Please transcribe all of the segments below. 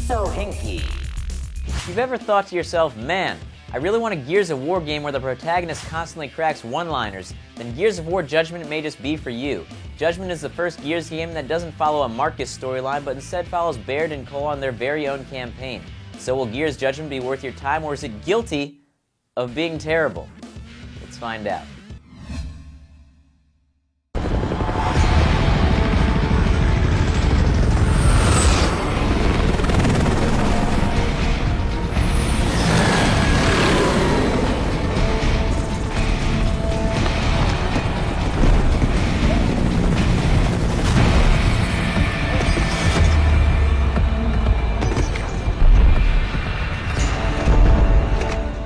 Sohinki. If you've ever thought to yourself, man, I really want a Gears of War game where the protagonist constantly cracks one-liners, then Gears of War Judgment may just be for you. Judgment is the first Gears game that doesn't follow a Marcus storyline, but instead follows Baird and Cole on their very own campaign. So will Gears Judgment be worth your time, or is it guilty of being terrible? Let's find out.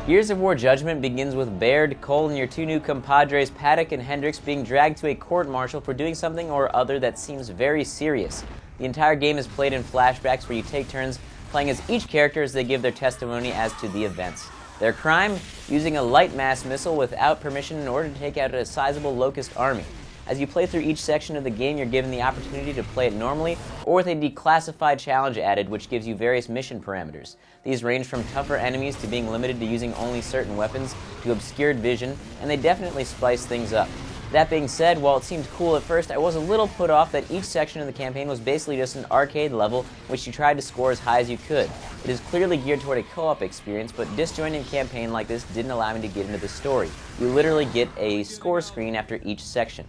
Gears of War Judgment begins with Baird, Cole, and your two new compadres, Paddock and Hendricks, being dragged to a court-martial for doing something or other that seems very serious. The entire game is played in flashbacks where you take turns playing as each character as they give their testimony as to the events. Their crime? Using a light mass missile without permission in order to take out a sizable Locust army. As you play through each section of the game, you're given the opportunity to play it normally or with a declassified challenge added, which gives you various mission parameters. These range from tougher enemies to being limited to using only certain weapons to obscured vision, and they definitely spice things up. That being said, while it seemed cool at first, I was a little put off that each section of the campaign was basically just an arcade level in which you tried to score as high as you could. It is clearly geared toward a co-op experience, but disjointed campaign like this didn't allow me to get into the story. You literally get a score screen after each section.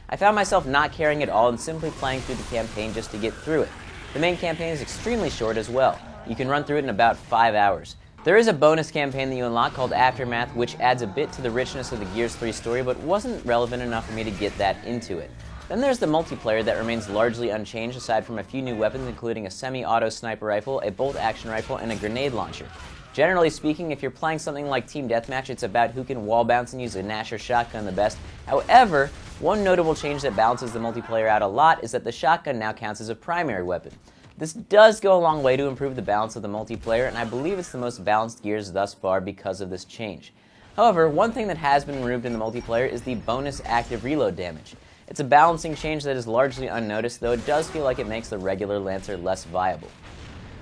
I found myself not caring at all and simply playing through the campaign just to get through it. The main campaign is extremely short as well. You can run through it in about 5 hours. There is a bonus campaign that you unlock called Aftermath, which adds a bit to the richness of the Gears 3 story, but wasn't relevant enough for me to get that into it. Then there's the multiplayer that remains largely unchanged aside from a few new weapons, including a semi-auto sniper rifle, a bolt-action rifle, and a grenade launcher. Generally speaking, if you're playing something like Team Deathmatch, it's about who can wall bounce and use a Nasher shotgun the best. However, one notable change that balances the multiplayer out a lot is that the shotgun now counts as a primary weapon. This does go a long way to improve the balance of the multiplayer, and I believe it's the most balanced Gears thus far because of this change. However, one thing that has been removed in the multiplayer is the bonus active reload damage. It's a balancing change that is largely unnoticed, though it does feel like it makes the regular Lancer less viable.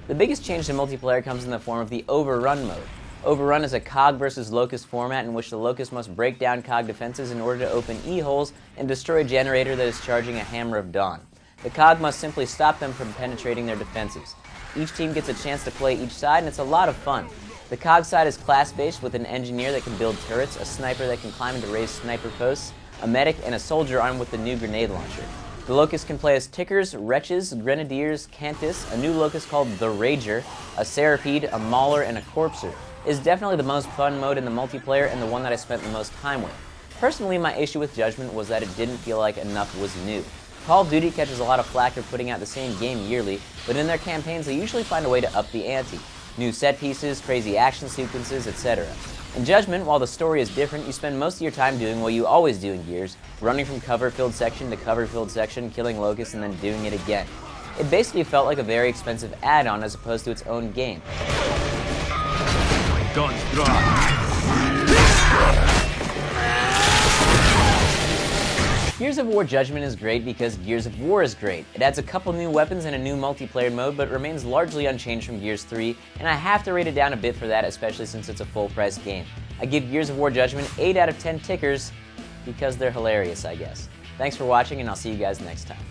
The biggest change to multiplayer comes in the form of the Overrun mode. Overrun is a COG versus Locust format in which the Locust must break down COG defenses in order to open E-holes and destroy a generator that is charging a Hammer of Dawn. The COG must simply stop them from penetrating their defenses. Each team gets a chance to play each side, and it's a lot of fun. The COG side is class-based with an engineer that can build turrets, a sniper that can climb into raised sniper posts, a medic, and a soldier armed with the new grenade launcher. The Locust can play as Tickers, Wretches, Grenadiers, Cantus, a new Locust called the Rager, a Serapede, a Mauler, and a Corpser. It is definitely the most fun mode in the multiplayer and the one that I spent the most time with. Personally, my issue with Judgment was that it didn't feel like enough was new. Call of Duty catches a lot of flack for putting out the same game yearly, but in their campaigns they usually find a way to up the ante. New set pieces, crazy action sequences, etc. In Judgment, while the story is different, you spend most of your time doing what you always do in Gears, running from cover-filled section to cover-filled section, killing Locusts, and then doing it again. It basically felt like a very expensive add-on as opposed to its own game. Guns dry. Gears of War Judgment is great because Gears of War is great. It adds a couple new weapons and a new multiplayer mode, but remains largely unchanged from Gears 3, and I have to rate it down a bit for that, especially since it's a full-price game. I give Gears of War Judgment 8 out of 10 tickers because they're hilarious, I guess. Thanks for watching, and I'll see you guys next time.